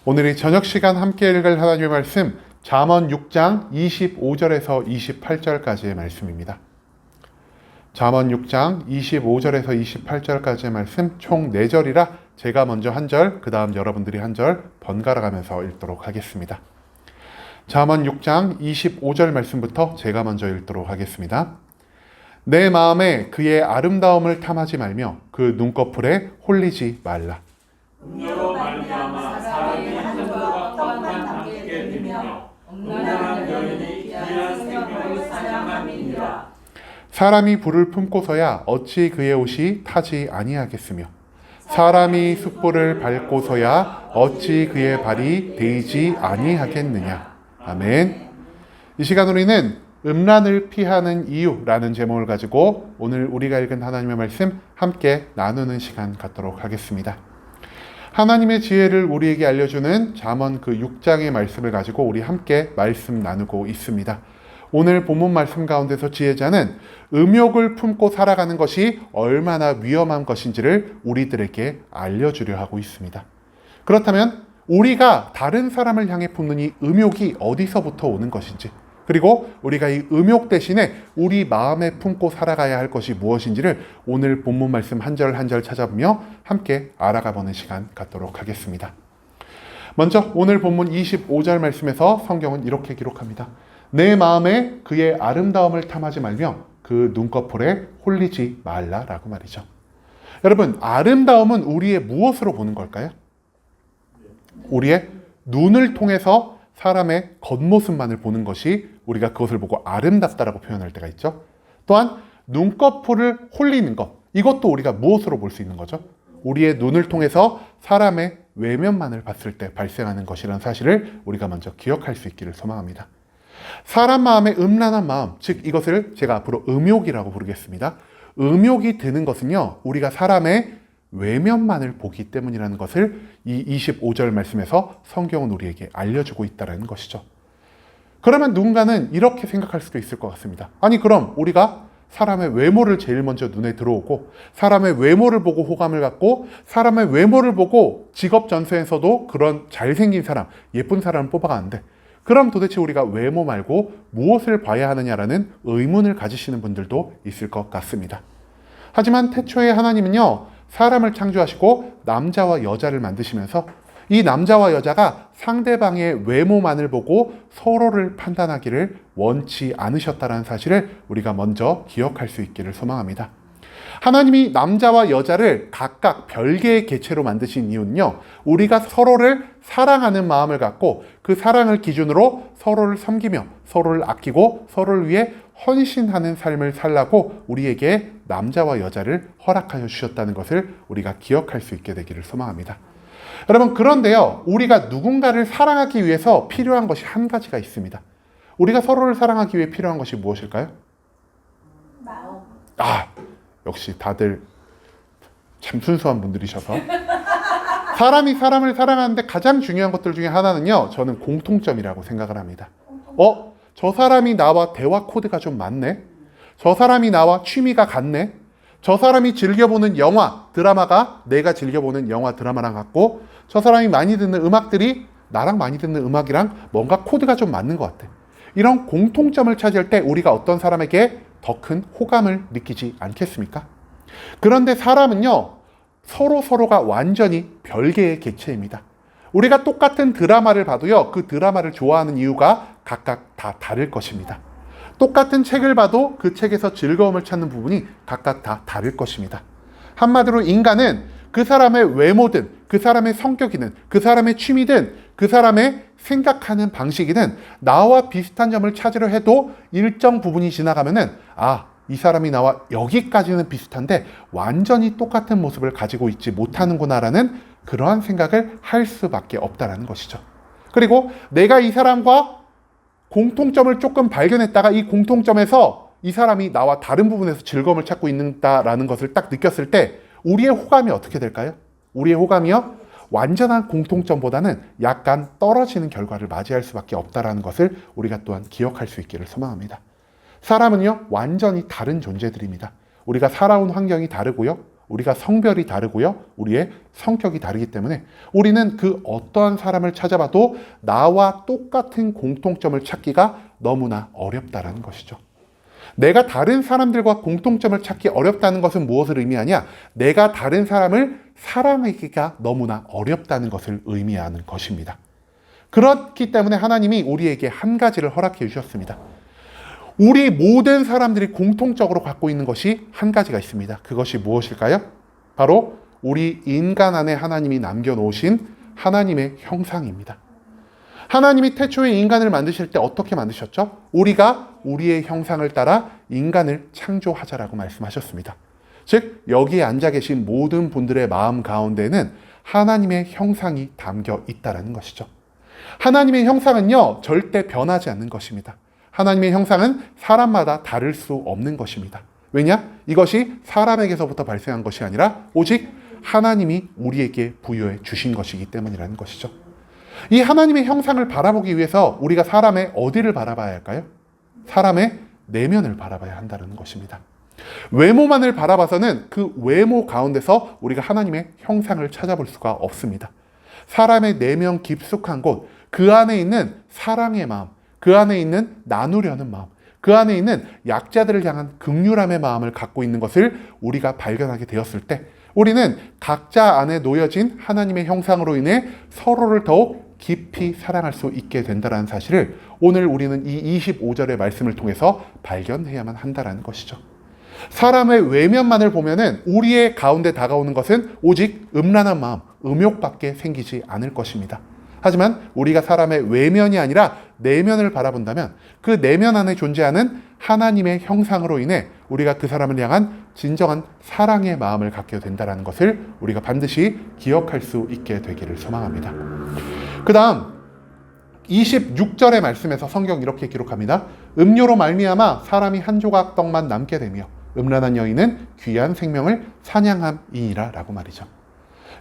오늘 이 저녁 시간 함께 읽을 하나님의 말씀 잠언 6장 25절에서 28절까지의 말씀입니다. 잠언 6장 25절에서 28절까지의 말씀 총 4절이라 제가 먼저 한 절, 그 다음 여러분들이 한 절 번갈아 가면서 읽도록 하겠습니다. 잠언 6장 25절 말씀부터 제가 먼저 읽도록 하겠습니다. 내 마음에 그의 아름다움을 탐하지 말며 그 눈꺼풀에 홀리지 말라. 음료로 말미암아 사람이 하늘과 땅만 함께 들리며 음란한 여인이 귀한 생명을 사냥함이니라. 사람이 불을 품고서야 어찌 그의 옷이 타지 아니하겠으며 사람이 숯불을 밟고서야 어찌 그의 발이 데이지 아니하겠느냐. 아멘. 이 시간 우리는 음란을 피하는 이유라는 제목을 가지고 오늘 우리가 읽은 하나님의 말씀 함께 나누는 시간 갖도록 하겠습니다. 하나님의 지혜를 우리에게 알려주는 잠언 그 6장의 말씀을 가지고 우리 함께 말씀 나누고 있습니다. 오늘 본문 말씀 가운데서 지혜자는 음욕을 품고 살아가는 것이 얼마나 위험한 것인지를 우리들에게 알려주려 하고 있습니다. 그렇다면 우리가 다른 사람을 향해 품는 이 음욕이 어디서부터 오는 것인지, 그리고 우리가 이 음욕 대신에 우리 마음에 품고 살아가야 할 것이 무엇인지를 오늘 본문 말씀 한 절 한 절 찾아보며 함께 알아가보는 시간 갖도록 하겠습니다. 먼저 오늘 본문 25절 말씀에서 성경은 이렇게 기록합니다. 내 마음에 그의 아름다움을 탐하지 말며 그 눈꺼풀에 홀리지 말라라고 말이죠. 여러분, 아름다움은 우리의 무엇으로 보는 걸까요? 우리의 눈을 통해서 사람의 겉모습만을 보는 것이 우리가 그것을 보고 아름답다라고 표현할 때가 있죠. 또한 눈꺼풀을 홀리는 것, 이것도 우리가 무엇으로 볼 수 있는 거죠? 우리의 눈을 통해서 사람의 외면만을 봤을 때 발생하는 것이라는 사실을 우리가 먼저 기억할 수 있기를 소망합니다. 사람 마음의 음란한 마음, 즉 이것을 제가 앞으로 음욕이라고 부르겠습니다. 음욕이 드는 것은요, 우리가 사람의 외면만을 보기 때문이라는 것을 이 25절 말씀에서 성경은 우리에게 알려주고 있다는 것이죠. 그러면 누군가는 이렇게 생각할 수도 있을 것 같습니다. 아니, 그럼 우리가 사람의 외모를 제일 먼저 눈에 들어오고 사람의 외모를 보고 호감을 갖고 사람의 외모를 보고 직업 전선에서도 그런 잘생긴 사람, 예쁜 사람을 뽑아가는데, 그럼 도대체 우리가 외모 말고 무엇을 봐야 하느냐라는 의문을 가지시는 분들도 있을 것 같습니다. 하지만 태초에 하나님은요, 사람을 창조하시고 남자와 여자를 만드시면서 이 남자와 여자가 상대방의 외모만을 보고 서로를 판단하기를 원치 않으셨다는 사실을 우리가 먼저 기억할 수 있기를 소망합니다. 하나님이 남자와 여자를 각각 별개의 개체로 만드신 이유는요, 우리가 서로를 사랑하는 마음을 갖고 그 사랑을 기준으로 서로를 섬기며 서로를 아끼고 서로를 위해 헌신하는 삶을 살라고 우리에게 남자와 여자를 허락하여 주셨다는 것을 우리가 기억할 수 있게 되기를 소망합니다. 여러분, 그런데요, 우리가 누군가를 사랑하기 위해서 필요한 것이 한 가지가 있습니다. 우리가 서로를 사랑하기 위해 필요한 것이 무엇일까요? 마음. 역시 다들 참 순수한 분들이셔서 사람이 사람을 사랑하는데 가장 중요한 것들 중에 하나는요, 저는 공통점이라고 생각을 합니다. 저 사람이 나와 대화 코드가 좀 맞네. 저 사람이 나와 취미가 같네. 저 사람이 즐겨보는 영화, 드라마가 내가 즐겨보는 영화, 드라마랑 같고, 저 사람이 많이 듣는 음악들이 나랑 많이 듣는 음악이랑 뭔가 코드가 좀 맞는 것 같아. 이런 공통점을 찾을 때 우리가 어떤 사람에게 더 큰 호감을 느끼지 않겠습니까? 그런데 사람은요, 서로가 완전히 별개의 개체입니다. 우리가 똑같은 드라마를 봐도요, 그 드라마를 좋아하는 이유가 각각 다 다를 것입니다. 똑같은 책을 봐도 그 책에서 즐거움을 찾는 부분이 각각 다 다를 것입니다. 한마디로 인간은 그 사람의 외모든 그 사람의 성격이든 그 사람의 취미든 그 사람의 생각하는 방식이든 나와 비슷한 점을 찾으려 해도 일정 부분이 지나가면은 이 사람이 나와 여기까지는 비슷한데 완전히 똑같은 모습을 가지고 있지 못하는구나라는 그러한 생각을 할 수밖에 없다는 것이죠. 그리고 내가 이 사람과 공통점을 조금 발견했다가 이 공통점에서 이 사람이 나와 다른 부분에서 즐거움을 찾고 있다라는 것을 딱 느꼈을 때 우리의 호감이 어떻게 될까요? 우리의 호감이요, 완전한 공통점보다는 약간 떨어지는 결과를 맞이할 수밖에 없다는 것을 우리가 또한 기억할 수 있기를 소망합니다. 사람은요, 완전히 다른 존재들입니다. 우리가 살아온 환경이 다르고요, 우리가 성별이 다르고요. 우리의 성격이 다르기 때문에 우리는 그 어떠한 사람을 찾아봐도 나와 똑같은 공통점을 찾기가 너무나 어렵다라는 것이죠. 내가 다른 사람들과 공통점을 찾기 어렵다는 것은 무엇을 의미하냐? 내가 다른 사람을 사랑하기가 너무나 어렵다는 것을 의미하는 것입니다. 그렇기 때문에 하나님이 우리에게 한 가지를 허락해 주셨습니다. 우리 모든 사람들이 공통적으로 갖고 있는 것이 한 가지가 있습니다. 그것이 무엇일까요? 바로 우리 인간 안에 하나님이 남겨놓으신 하나님의 형상입니다. 하나님이 태초에 인간을 만드실 때 어떻게 만드셨죠? 우리가 우리의 형상을 따라 인간을 창조하자라고 말씀하셨습니다. 즉 여기에 앉아 계신 모든 분들의 마음 가운데는 하나님의 형상이 담겨 있다는 것이죠. 하나님의 형상은요 절대 변하지 않는 것입니다. 하나님의 형상은 사람마다 다를 수 없는 것입니다. 왜냐? 이것이 사람에게서부터 발생한 것이 아니라 오직 하나님이 우리에게 부여해 주신 것이기 때문이라는 것이죠. 이 하나님의 형상을 바라보기 위해서 우리가 사람의 어디를 바라봐야 할까요? 사람의 내면을 바라봐야 한다는 것입니다. 외모만을 바라봐서는 그 외모 가운데서 우리가 하나님의 형상을 찾아볼 수가 없습니다. 사람의 내면 깊숙한 곳, 그 안에 있는 사랑의 마음, 그 안에 있는 나누려는 마음, 그 안에 있는 약자들을 향한 긍휼함의 마음을 갖고 있는 것을 우리가 발견하게 되었을 때 우리는 각자 안에 놓여진 하나님의 형상으로 인해 서로를 더욱 깊이 사랑할 수 있게 된다는 사실을 오늘 우리는 이 25절의 말씀을 통해서 발견해야만 한다는 것이죠. 사람의 외면만을 보면은 우리의 가운데 다가오는 것은 오직 음란한 마음, 음욕밖에 생기지 않을 것입니다. 하지만 우리가 사람의 외면이 아니라 내면을 바라본다면 그 내면 안에 존재하는 하나님의 형상으로 인해 우리가 그 사람을 향한 진정한 사랑의 마음을 갖게 된다는 것을 우리가 반드시 기억할 수 있게 되기를 소망합니다. 그 다음 26절의 말씀에서 성경 이렇게 기록합니다. 음료로 말미암아 사람이 한 조각 떡만 남게 되며 음란한 여인은 귀한 생명을 사냥함이니라 라고 말이죠.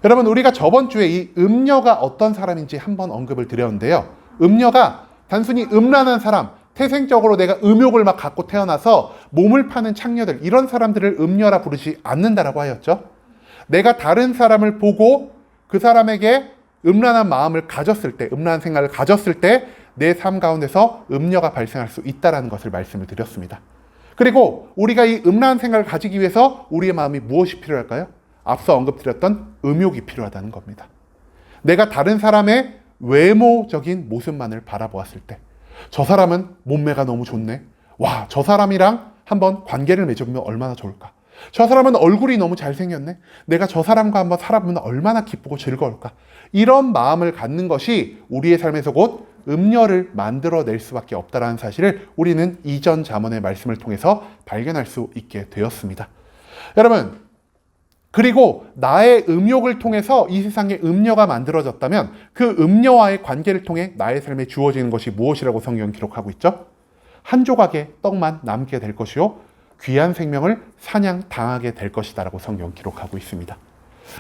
여러분 우리가 저번 주에 이 음녀가 어떤 사람인지 한번 언급을 드렸는데요. 음녀가 단순히 음란한 사람, 태생적으로 내가 음욕을 막 갖고 태어나서 몸을 파는 창녀들, 이런 사람들을 음녀라 부르지 않는다라고 하였죠. 내가 다른 사람을 보고 그 사람에게 음란한 마음을 가졌을 때, 음란한 생각을 가졌을 때 내 삶 가운데서 음녀가 발생할 수 있다는 것을 말씀을 드렸습니다. 그리고 우리가 이 음란한 생각을 가지기 위해서 우리의 마음이 무엇이 필요할까요? 앞서 언급드렸던 음욕이 필요하다는 겁니다. 내가 다른 사람의 외모적인 모습만을 바라보았을 때 저 사람은 몸매가 너무 좋네. 와, 저 사람이랑 한번 관계를 맺어보면 얼마나 좋을까. 저 사람은 얼굴이 너무 잘생겼네. 내가 저 사람과 한번 살아보면 얼마나 기쁘고 즐거울까. 이런 마음을 갖는 것이 우리의 삶에서 곧 음녀를 만들어낼 수밖에 없다는 사실을 우리는 이전 잠언의 말씀을 통해서 발견할 수 있게 되었습니다. 여러분, 그리고 나의 음욕을 통해서 이 세상에 음녀가 만들어졌다면 그 음녀와의 관계를 통해 나의 삶에 주어지는 것이 무엇이라고 성경은 기록하고 있죠? 한 조각의 떡만 남게 될 것이요 귀한 생명을 사냥당하게 될 것이다 라고 성경은 기록하고 있습니다.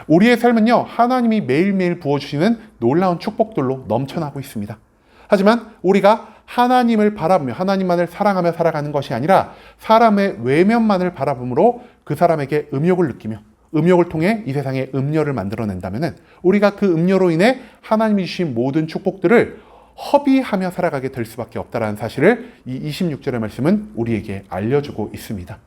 우리의 삶은요 하나님이 매일매일 부어주시는 놀라운 축복들로 넘쳐나고 있습니다. 하지만 우리가 하나님을 바라보며 하나님만을 사랑하며 살아가는 것이 아니라 사람의 외면만을 바라보므로 그 사람에게 음욕을 느끼며 음욕을 통해 이 세상에 음녀를 만들어낸다면 우리가 그 음녀로 인해 하나님이 주신 모든 축복들을 허비하며 살아가게 될 수밖에 없다는 사실을 이 26절의 말씀은 우리에게 알려주고 있습니다.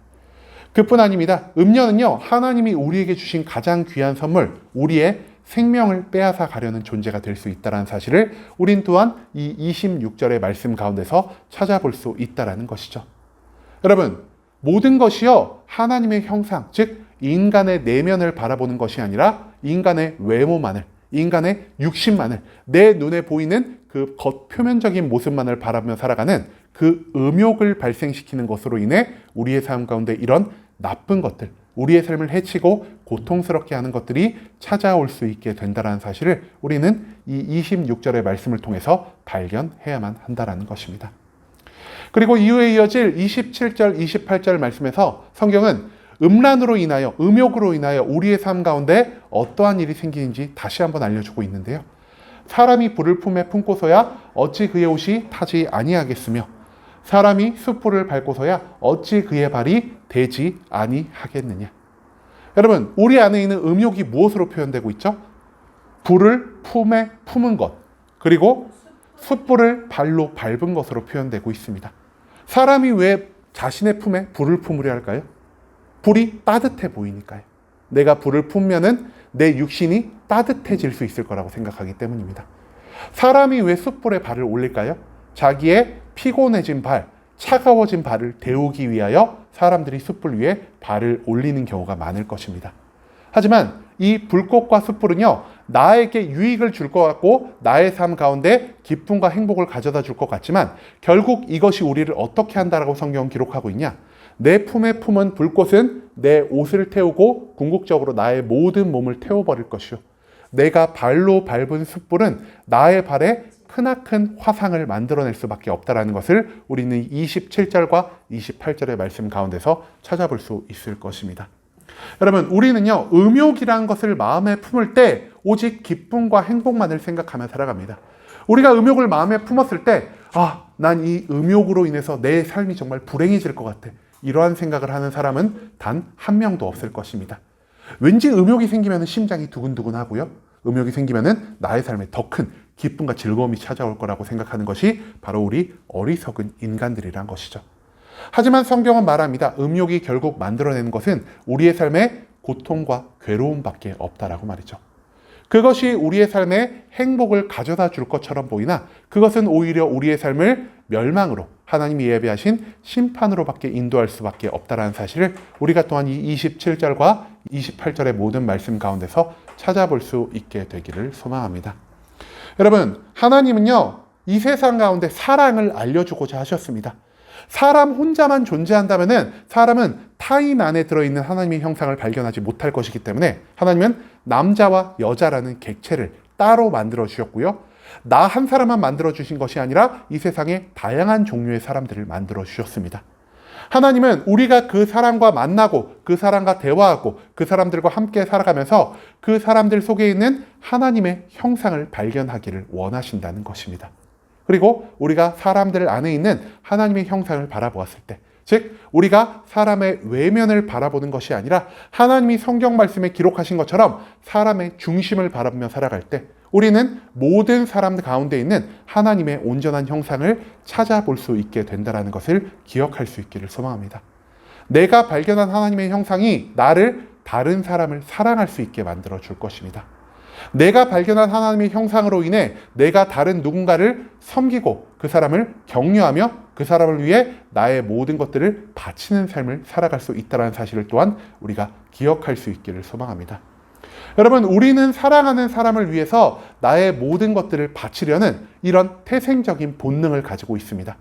그뿐 아닙니다. 음녀는요 하나님이 우리에게 주신 가장 귀한 선물, 우리의 생명을 빼앗아 가려는 존재가 될 수 있다는 사실을 우린 또한 이 26절의 말씀 가운데서 찾아볼 수 있다는 것이죠. 여러분, 모든 것이요 하나님의 형상, 즉 인간의 내면을 바라보는 것이 아니라 인간의 외모만을, 인간의 육신만을, 내 눈에 보이는 그 겉표면적인 모습만을 바라보며 살아가는 그 음욕을 발생시키는 것으로 인해 우리의 삶 가운데 이런 나쁜 것들, 우리의 삶을 해치고 고통스럽게 하는 것들이 찾아올 수 있게 된다는 사실을 우리는 이 26절의 말씀을 통해서 발견해야만 한다는 것입니다. 그리고 이후에 이어질 27절, 28절 말씀에서 성경은 음란으로 인하여, 음욕으로 인하여 우리의 삶 가운데 어떠한 일이 생기는지 다시 한번 알려주고 있는데요. 사람이 불을 품에 품고서야 어찌 그의 옷이 타지 아니하겠으며 사람이 숯불을 밟고서야 어찌 그의 발이 되지 아니하겠느냐. 여러분, 우리 안에 있는 음욕이 무엇으로 표현되고 있죠? 불을 품에 품은 것, 그리고 숯불을 발로 밟은 것으로 표현되고 있습니다. 사람이 왜 자신의 품에 불을 품으려 할까요? 불이 따뜻해 보이니까요. 내가 불을 품면은 내 육신이 따뜻해질 수 있을 거라고 생각하기 때문입니다. 사람이 왜 숯불에 발을 올릴까요? 자기의 피곤해진 발, 차가워진 발을 데우기 위하여 사람들이 숯불 위에 발을 올리는 경우가 많을 것입니다. 하지만 이 불꽃과 숯불은요, 나에게 유익을 줄 것 같고 나의 삶 가운데 기쁨과 행복을 가져다 줄 것 같지만 결국 이것이 우리를 어떻게 한다라고 성경은 기록하고 있냐? 내 품에 품은 불꽃은 내 옷을 태우고 궁극적으로 나의 모든 몸을 태워버릴 것이요, 내가 발로 밟은 숯불은 나의 발에 크나큰 화상을 만들어낼 수밖에 없다라는 것을 우리는 27절과 28절의 말씀 가운데서 찾아볼 수 있을 것입니다. 여러분, 우리는요, 음욕이란 것을 마음에 품을 때 오직 기쁨과 행복만을 생각하며 살아갑니다. 우리가 음욕을 마음에 품었을 때, 난 이 음욕으로 인해서 내 삶이 정말 불행해질 것 같아, 이러한 생각을 하는 사람은 단 한 명도 없을 것입니다. 왠지 음욕이 생기면 심장이 두근두근 하고요, 음욕이 생기면 나의 삶에 더 큰 기쁨과 즐거움이 찾아올 거라고 생각하는 것이 바로 우리 어리석은 인간들이란 것이죠. 하지만 성경은 말합니다. 음욕이 결국 만들어내는 것은 우리의 삶에 고통과 괴로움밖에 없다라고 말이죠. 그것이 우리의 삶에 행복을 가져다 줄 것처럼 보이나 그것은 오히려 우리의 삶을 멸망으로, 하나님이 예비하신 심판으로밖에 인도할 수밖에 없다라는 사실을 우리가 또한 이 27절과 28절의 모든 말씀 가운데서 찾아볼 수 있게 되기를 소망합니다. 여러분, 하나님은요, 이 세상 가운데 사랑을 알려주고자 하셨습니다. 사람 혼자만 존재한다면은 사람은 타인 안에 들어있는 하나님의 형상을 발견하지 못할 것이기 때문에 하나님은 남자와 여자라는 객체를 따로 만들어 주셨고요, 나 한 사람만 만들어 주신 것이 아니라 이 세상에 다양한 종류의 사람들을 만들어 주셨습니다. 하나님은 우리가 그 사람과 만나고 그 사람과 대화하고 그 사람들과 함께 살아가면서 그 사람들 속에 있는 하나님의 형상을 발견하기를 원하신다는 것입니다. 그리고 우리가 사람들 안에 있는 하나님의 형상을 바라보았을 때, 즉 우리가 사람의 외면을 바라보는 것이 아니라 하나님이 성경 말씀에 기록하신 것처럼 사람의 중심을 바라보며 살아갈 때 우리는 모든 사람들 가운데 있는 하나님의 온전한 형상을 찾아볼 수 있게 된다는 것을 기억할 수 있기를 소망합니다. 내가 발견한 하나님의 형상이 나를 다른 사람을 사랑할 수 있게 만들어 줄 것입니다. 내가 발견한 하나님의 형상으로 인해 내가 다른 누군가를 섬기고 그 사람을 격려하며 그 사람을 위해 나의 모든 것들을 바치는 삶을 살아갈 수 있다는 사실을 또한 우리가 기억할 수 있기를 소망합니다. 여러분, 우리는 사랑하는 사람을 위해서 나의 모든 것들을 바치려는 이런 태생적인 본능을 가지고 있습니다.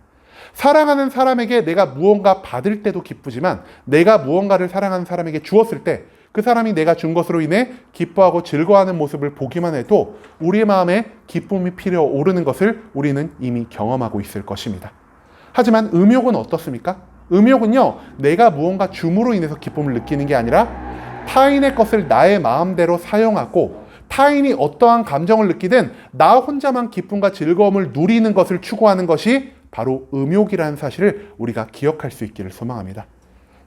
사랑하는 사람에게 내가 무언가 받을 때도 기쁘지만 내가 무언가를 사랑하는 사람에게 주었을 때 그 사람이 내가 준 것으로 인해 기뻐하고 즐거워하는 모습을 보기만 해도 우리의 마음에 기쁨이 피어오르는 것을 우리는 이미 경험하고 있을 것입니다. 하지만 음욕은 어떻습니까? 음욕은요, 내가 무언가 줌으로 인해서 기쁨을 느끼는 게 아니라 타인의 것을 나의 마음대로 사용하고 타인이 어떠한 감정을 느끼든 나 혼자만 기쁨과 즐거움을 누리는 것을 추구하는 것이 바로 음욕이라는 사실을 우리가 기억할 수 있기를 소망합니다.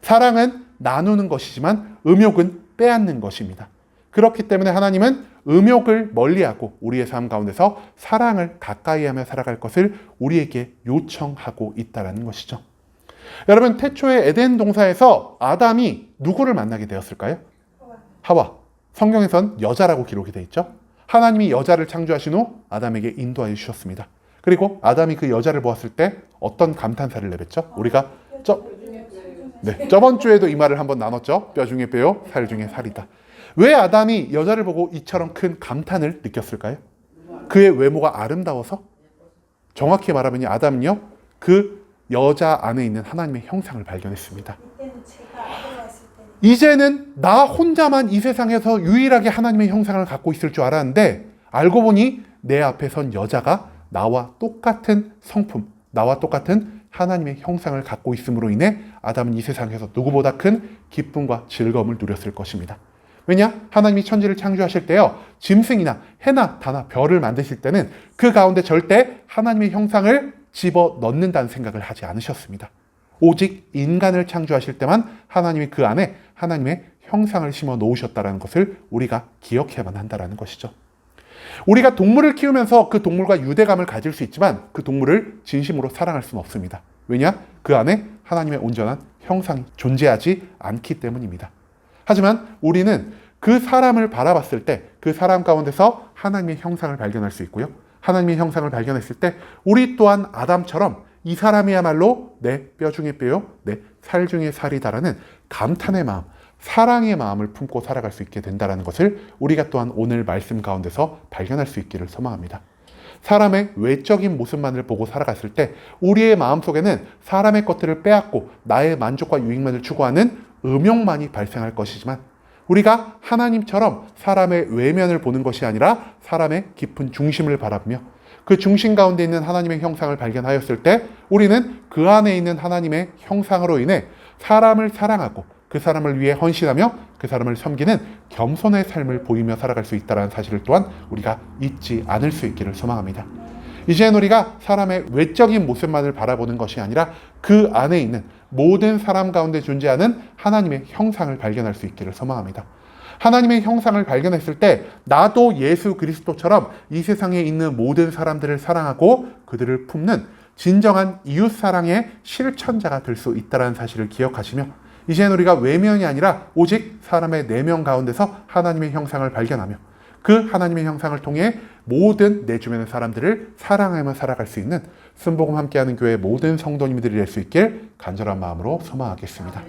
사랑은 나누는 것이지만 음욕은 빼앗는 것입니다. 그렇기 때문에 하나님은 음욕을 멀리하고 우리의 삶 가운데서 사랑을 가까이하며 살아갈 것을 우리에게 요청하고 있다는 것이죠. 여러분, 태초의 에덴 동산에서 아담이 누구를 만나게 되었을까요? 하와. 성경에선 여자라고 기록이 되어 있죠. 하나님이 여자를 창조하신 후 아담에게 인도하여 주셨습니다. 그리고 아담이 그 여자를 보았을 때 어떤 감탄사를 내뱉죠? 우리가 저번 주에도 이 말을 한번 나눴죠. 뼈 중에 뼈요, 살 중에 살이다. 왜 아담이 여자를 보고 이처럼 큰 감탄을 느꼈을까요? 그의 외모가 아름다워서? 정확히 말하면 아담은요, 그 여자 안에 있는 하나님의 형상을 발견했습니다. 이제는 나 혼자만 이 세상에서 유일하게 하나님의 형상을 갖고 있을 줄 알았는데 알고 보니 내 앞에 선 여자가 나와 똑같은 성품, 나와 똑같은 하나님의 형상을 갖고 있음으로 인해 아담은 이 세상에서 누구보다 큰 기쁨과 즐거움을 누렸을 것입니다. 왜냐? 하나님이 천지를 창조하실 때요, 짐승이나 해나 다나 별을 만드실 때는 그 가운데 절대 하나님의 형상을 집어넣는다는 생각을 하지 않으셨습니다. 오직 인간을 창조하실 때만 하나님이 그 안에 하나님의 형상을 심어 놓으셨다는 것을 우리가 기억해야만 한다는 것이죠. 우리가 동물을 키우면서 그 동물과 유대감을 가질 수 있지만 그 동물을 진심으로 사랑할 수는 없습니다. 왜냐? 그 안에 하나님의 온전한 형상이 존재하지 않기 때문입니다. 하지만 우리는 그 사람을 바라봤을 때 그 사람 가운데서 하나님의 형상을 발견할 수 있고요. 하나님의 형상을 발견했을 때 우리 또한 아담처럼 이 사람이야말로 내 뼈 중에 뼈요, 내 살 중에 살이다라는 감탄의 마음, 사랑의 마음을 품고 살아갈 수 있게 된다는 것을 우리가 또한 오늘 말씀 가운데서 발견할 수 있기를 소망합니다. 사람의 외적인 모습만을 보고 살아갔을 때 우리의 마음속에는 사람의 것들을 빼앗고 나의 만족과 유익만을 추구하는 음욕만이 발생할 것이지만 우리가 하나님처럼 사람의 외면을 보는 것이 아니라 사람의 깊은 중심을 바라보며 그 중심 가운데 있는 하나님의 형상을 발견하였을 때 우리는 그 안에 있는 하나님의 형상으로 인해 사람을 사랑하고 그 사람을 위해 헌신하며 그 사람을 섬기는 겸손의 삶을 보이며 살아갈 수 있다는 사실을 또한 우리가 잊지 않을 수 있기를 소망합니다. 이제는 우리가 사람의 외적인 모습만을 바라보는 것이 아니라 그 안에 있는 모든 사람 가운데 존재하는 하나님의 형상을 발견할 수 있기를 소망합니다. 하나님의 형상을 발견했을 때 나도 예수 그리스도처럼 이 세상에 있는 모든 사람들을 사랑하고 그들을 품는 진정한 이웃사랑의 실천자가 될 수 있다는 사실을 기억하시며 이제는 우리가 외면이 아니라 오직 사람의 내면 가운데서 하나님의 형상을 발견하며 그 하나님의 형상을 통해 모든 내 주변의 사람들을 사랑하며 살아갈 수 있는 순복음 함께하는 교회 모든 성도님들이 될 수 있길 간절한 마음으로 소망하겠습니다.